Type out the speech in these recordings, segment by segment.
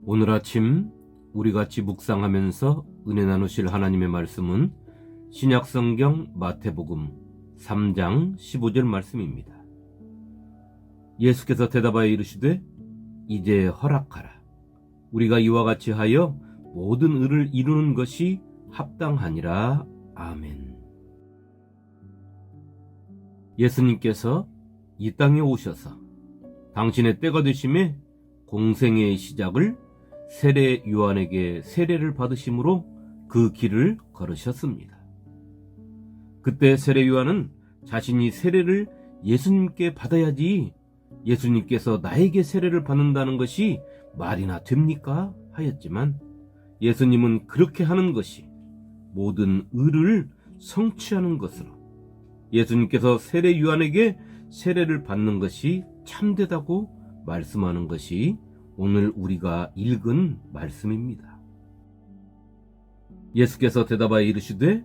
오늘 아침 우리 같이 묵상하면서 은혜 나누실 하나님의 말씀은 신약성경 마태복음 3장 15절 말씀입니다. 예수께서 대답하여 이르시되 이제 허락하라. 우리가 이와 같이 하여 모든 의를 이루는 것이 합당하니라. 아멘. 예수님께서 이 땅에 오셔서 당신의 때가 되심에 공생애의 시작을 세례 요한에게 세례를 받으심으로 그 길을 걸으셨습니다. 그때 세례 요한은 자신이 세례를 예수님께 받아야지 예수님께서 나에게 세례를 받는다는 것이 말이나 됩니까? 하였지만 예수님은 그렇게 하는 것이 모든 의를 성취하는 것으로 예수님께서 세례 요한에게 세례를 받는 것이 참되다고 말씀하는 것이 오늘 우리가 읽은 말씀입니다. 예수께서 대답하여 이르시되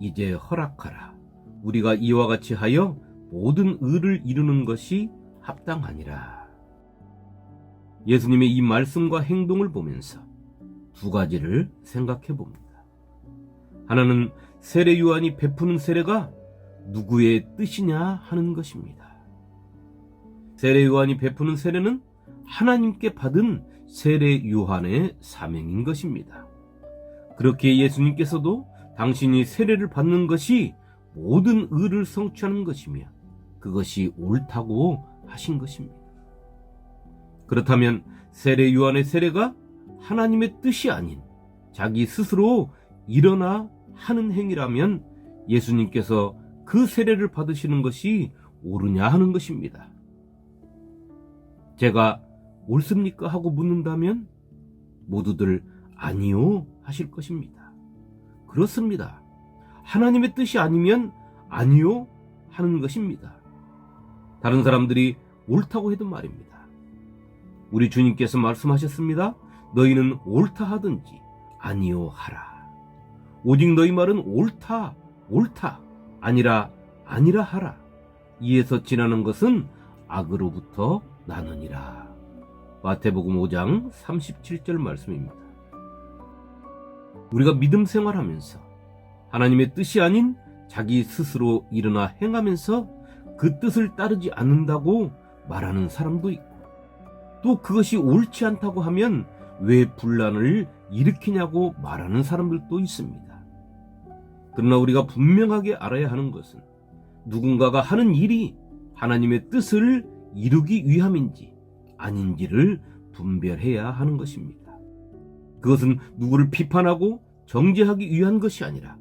이제 허락하라. 우리가 이와 같이 하여 모든 의를 이루는 것이 합당하니라. 예수님의 이 말씀과 행동을 보면서 두 가지를 생각해 봅니다. 하나는 세례 요한이 베푸는 세례가 누구의 뜻이냐 하는 것입니다. 세례 요한이 베푸는 세례는 하나님께 받은 세례 요한의 사명인 것입니다. 그렇게 예수님께서도 당신이 세례를 받는 것이 모든 의를 성취하는 것이며 그것이 옳다고 하신 것입니다. 그렇다면 세례 요한의 세례가 하나님의 뜻이 아닌 자기 스스로 일어나 하는 행위라면 예수님께서 그 세례를 받으시는 것이 옳으냐 하는 것입니다. 제가 옳습니까? 하고 묻는다면 모두들 아니요 하실 것입니다. 그렇습니다. 하나님의 뜻이 아니면 아니요 하는 것입니다. 다른 사람들이 옳다고 해도 말입니다. 우리 주님께서 말씀하셨습니다. 너희는 옳다 하든지 아니요 하라. 오직 너희 말은 옳다 아니라 아니라 하라. 이에서 지나는 것은 악으로부터 나느니라. 마태복음 5장 37절 말씀입니다. 우리가 믿음 생활하면서 하나님의 뜻이 아닌 자기 스스로 일어나 행하면서 그 뜻을 따르지 않는다고 말하는 사람도 있고 또 그것이 옳지 않다고 하면 왜 분란을 일으키냐고 말하는 사람들도 있습니다. 그러나 우리가 분명하게 알아야 하는 것은 누군가가 하는 일이 하나님의 뜻을 이루기 위함인지 아닌지를 분별해야 하는 것입니다. 그것은 누구를 비판하고 정죄하기 위한 것이 아니라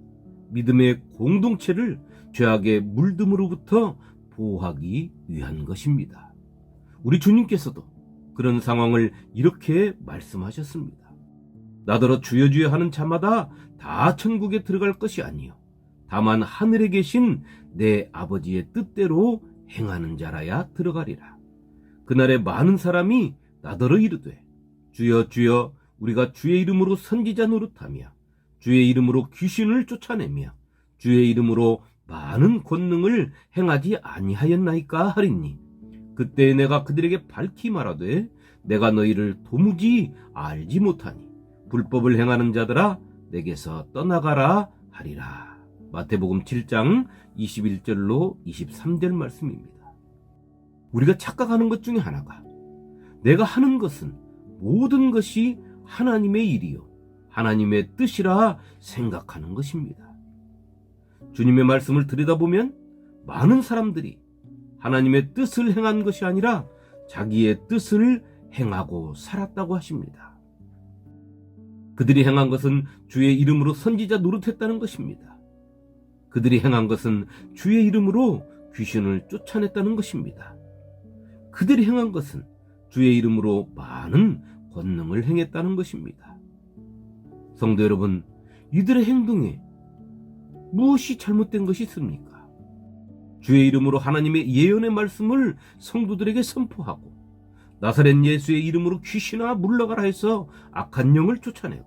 믿음의 공동체를 죄악의 물듦으로부터 보호하기 위한 것입니다. 우리 주님께서도 그런 상황을 이렇게 말씀하셨습니다. 나더러 주여 주여 하는 자마다 다 천국에 들어갈 것이 아니요 다만 하늘에 계신 내 아버지의 뜻대로 행하는 자라야 들어가리라. 그날에 많은 사람이 나더러 이르되 주여 주여 우리가 주의 이름으로 선지자 노릇하며 주의 이름으로 귀신을 쫓아내며 주의 이름으로 많은 권능을 행하지 아니하였나이까 하리니 그때 내가 그들에게 밝히 말하되 내가 너희를 도무지 알지 못하니 불법을 행하는 자들아 내게서 떠나가라 하리라. 마태복음 7장 21절로 23절 말씀입니다. 우리가 착각하는 것 중에 하나가 내가 하는 것은 모든 것이 하나님의 일이요 하나님의 뜻이라 생각하는 것입니다. 주님의 말씀을 들여다보면 많은 사람들이 하나님의 뜻을 행한 것이 아니라 자기의 뜻을 행하고 살았다고 하십니다. 그들이 행한 것은 주의 이름으로 선지자 노릇했다는 것입니다. 그들이 행한 것은 주의 이름으로 귀신을 쫓아냈다는 것입니다. 그들이 행한 것은 주의 이름으로 많은 권능을 행했다는 것입니다. 성도 여러분, 이들의 행동에 무엇이 잘못된 것이 있습니까? 주의 이름으로 하나님의 예언의 말씀을 성도들에게 선포하고 나사렛 예수의 이름으로 귀신아 물러가라 해서 악한 영을 쫓아내고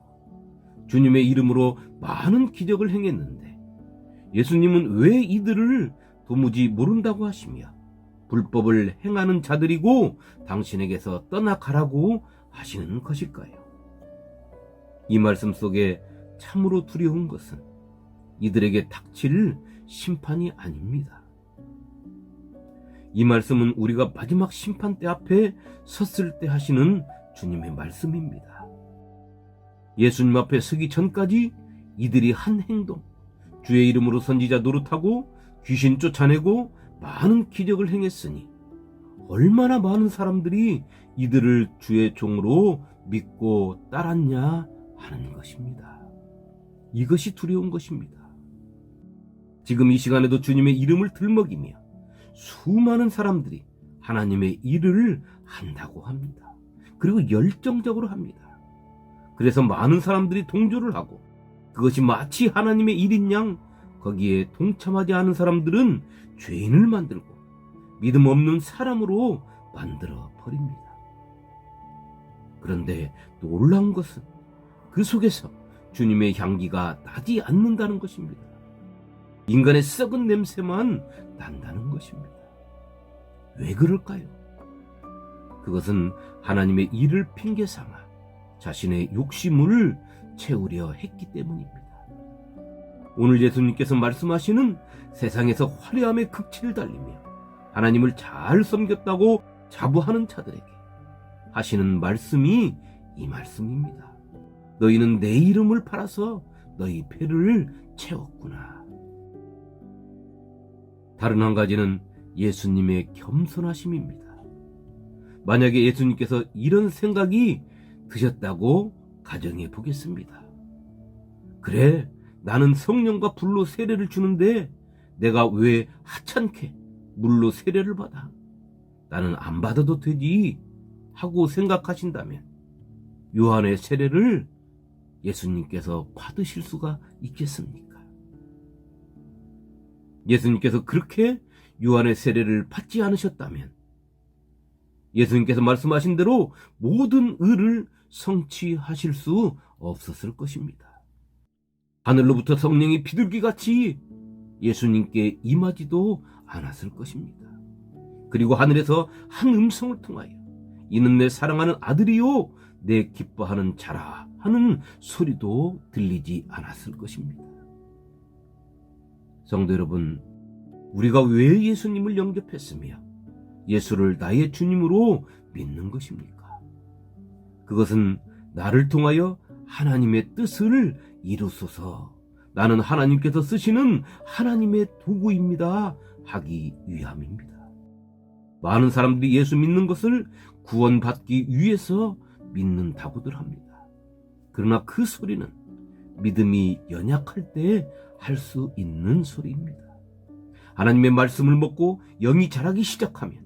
주님의 이름으로 많은 기적을 행했는데 예수님은 왜 이들을 도무지 모른다고 하시며 불법을 행하는 자들이고 당신에게서 떠나가라고 하시는 것일까요? 이 말씀 속에 참으로 두려운 것은 이들에게 닥칠 심판이 아닙니다. 이 말씀은 우리가 마지막 심판대 앞에 섰을 때 하시는 주님의 말씀입니다. 예수님 앞에 서기 전까지 이들이 한 행동, 주의 이름으로 선지자 노릇하고 귀신 쫓아내고 많은 기적을 행했으니 얼마나 많은 사람들이 이들을 주의 종으로 믿고 따랐냐 하는 것입니다. 이것이 두려운 것입니다. 지금 이 시간에도 주님의 이름을 들먹이며 수많은 사람들이 하나님의 일을 한다고 합니다. 그리고 열정적으로 합니다. 그래서 많은 사람들이 동조를 하고 그것이 마치 하나님의 일인 양 거기에 동참하지 않은 사람들은 죄인을 만들고 믿음 없는 사람으로 만들어 버립니다. 그런데 놀라운 것은 그 속에서 주님의 향기가 나지 않는다는 것입니다. 인간의 썩은 냄새만 난다는 것입니다. 왜 그럴까요? 그것은 하나님의 일을 핑계 삼아 자신의 욕심을 채우려 했기 때문입니다. 오늘 예수님께서 말씀하시는 세상에서 화려함의 극치를 달리며 하나님을 잘 섬겼다고 자부하는 자들에게 하시는 말씀이 이 말씀입니다. 너희는 내 이름을 팔아서 너희 배를 채웠구나. 다른 한 가지는 예수님의 겸손하심입니다. 만약에 예수님께서 이런 생각이 드셨다고 가정해 보겠습니다. 그래, 나는 성령과 불로 세례를 주는데 내가 왜 하찮게 물로 세례를 받아? 나는 안 받아도 되지 하고 생각하신다면 요한의 세례를 예수님께서 받으실 수가 있겠습니까? 예수님께서 그렇게 요한의 세례를 받지 않으셨다면 예수님께서 말씀하신 대로 모든 의를 성취하실 수 없었을 것입니다. 하늘로부터 성령이 비둘기같이 예수님께 임하지도 않았을 것입니다. 그리고 하늘에서 한 음성을 통하여 이는 내 사랑하는 아들이요 내 기뻐하는 자라 하는 소리도 들리지 않았을 것입니다. 성도 여러분, 우리가 왜 예수님을 영접했으며 예수를 나의 주님으로 믿는 것입니까? 그것은 나를 통하여 하나님의 뜻을 이루소서, 나는 하나님께서 쓰시는 하나님의 도구입니다 하기 위함입니다. 많은 사람들이 예수 믿는 것을 구원받기 위해서 믿는다고들 합니다. 그러나 그 소리는 믿음이 연약할 때 할 수 있는 소리입니다. 하나님의 말씀을 먹고 영이 자라기 시작하면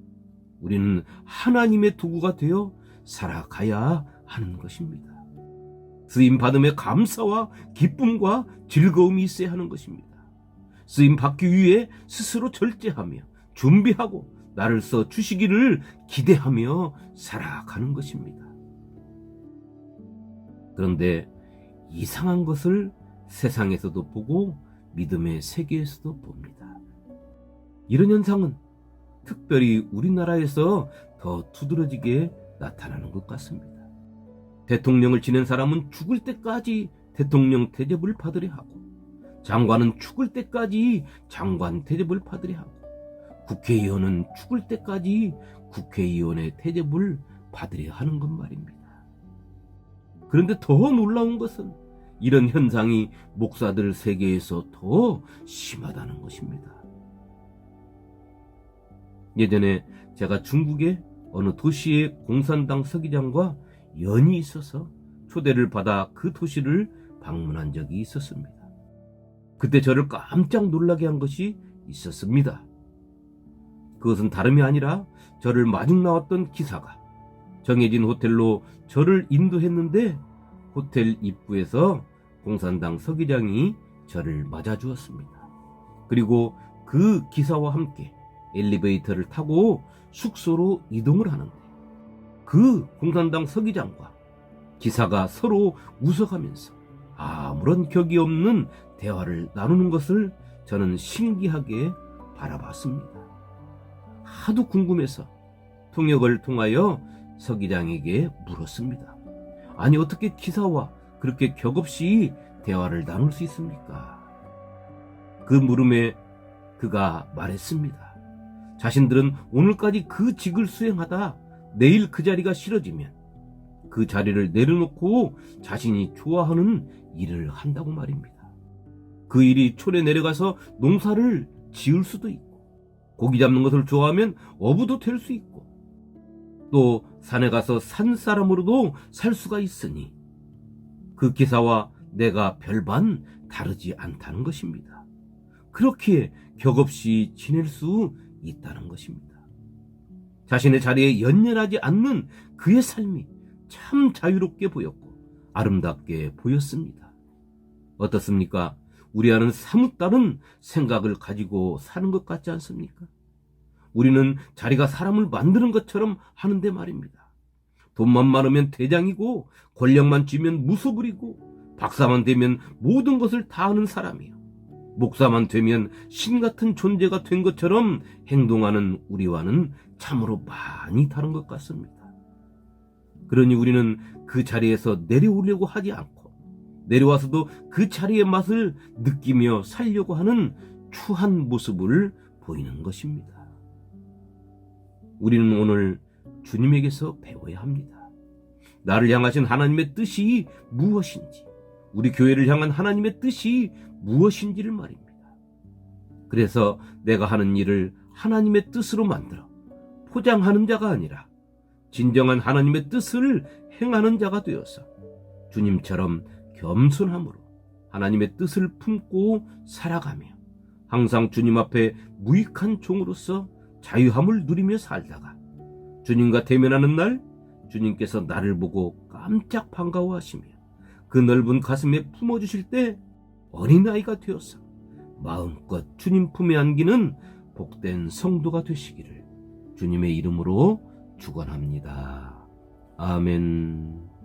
우리는 하나님의 도구가 되어 살아가야 하는 것입니다. 쓰임 받음에 감사와 기쁨과 즐거움이 있어야 하는 것입니다. 쓰임 받기 위해 스스로 절제하며 준비하고 나를 써 주시기를 기대하며 살아가는 것입니다. 그런데 이상한 것을 세상에서도 보고 믿음의 세계에서도 봅니다. 이런 현상은 특별히 우리나라에서 더 두드러지게 나타나는 것 같습니다. 대통령을 지낸 사람은 죽을 때까지 대통령 대접을 받으려 하고, 장관은 죽을 때까지 장관 대접을 받으려 하고, 국회의원은 죽을 때까지 국회의원의 대접을 받으려 하는 것 말입니다. 그런데 더 놀라운 것은 이런 현상이 목사들 세계에서 더 심하다는 것입니다. 예전에 제가 중국의 어느 도시의 공산당 서기장과 연이 있어서 초대를 받아 그 도시를 방문한 적이 있었습니다. 그때 저를 깜짝 놀라게 한 것이 있었습니다. 그것은 다름이 아니라 저를 마중 나왔던 기사가 정해진 호텔로 저를 인도했는데 호텔 입구에서 공산당 서기장이 저를 맞아주었습니다. 그리고 그 기사와 함께 엘리베이터를 타고 숙소로 이동을 하는데 그 공산당 서기장과 기사가 서로 웃어가면서 아무런 격이 없는 대화를 나누는 것을 저는 신기하게 바라봤습니다. 하도 궁금해서 통역을 통하여 서기장에게 물었습니다. 아니, 어떻게 기사와 그렇게 격없이 대화를 나눌 수 있습니까? 그 물음에 그가 말했습니다. 자신들은 오늘까지 그 직을 수행하다 내일 그 자리가 싫어지면 그 자리를 내려놓고 자신이 좋아하는 일을 한다고 말입니다. 그 일이 촌에 내려가서 농사를 지을 수도 있고, 고기 잡는 것을 좋아하면 어부도 될 수 있고, 또 산에 가서 산 사람으로도 살 수가 있으니 그 기사와 내가 별반 다르지 않다는 것입니다. 그렇게 격없이 지낼 수 있다는 것입니다. 자신의 자리에 연연하지 않는 그의 삶이 참 자유롭게 보였고 아름답게 보였습니다. 어떻습니까? 우리와는 사뭇 다른 생각을 가지고 사는 것 같지 않습니까? 우리는 자리가 사람을 만드는 것처럼 하는데 말입니다. 돈만 많으면 대장이고, 권력만 쥐면 무소불이고, 박사만 되면 모든 것을 다 아는 사람이요, 목사만 되면 신 같은 존재가 된 것처럼 행동하는 우리와는 참으로 많이 다른 것 같습니다. 그러니 우리는 그 자리에서 내려오려고 하지 않고, 내려와서도 그 자리의 맛을 느끼며 살려고 하는 추한 모습을 보이는 것입니다. 우리는 오늘 주님에게서 배워야 합니다. 나를 향하신 하나님의 뜻이 무엇인지, 우리 교회를 향한 하나님의 뜻이 무엇인지를 말입니다. 그래서 내가 하는 일을 하나님의 뜻으로 만들어 포장하는 자가 아니라 진정한 하나님의 뜻을 행하는 자가 되어서 주님처럼 겸손함으로 하나님의 뜻을 품고 살아가며 항상 주님 앞에 무익한 종으로서 자유함을 누리며 살다가 주님과 대면하는 날 주님께서 나를 보고 깜짝 반가워하시며 그 넓은 가슴에 품어주실 때 어린아이가 되어서 마음껏 주님 품에 안기는 복된 성도가 되시기를 주님의 이름으로 축원합니다. 아멘.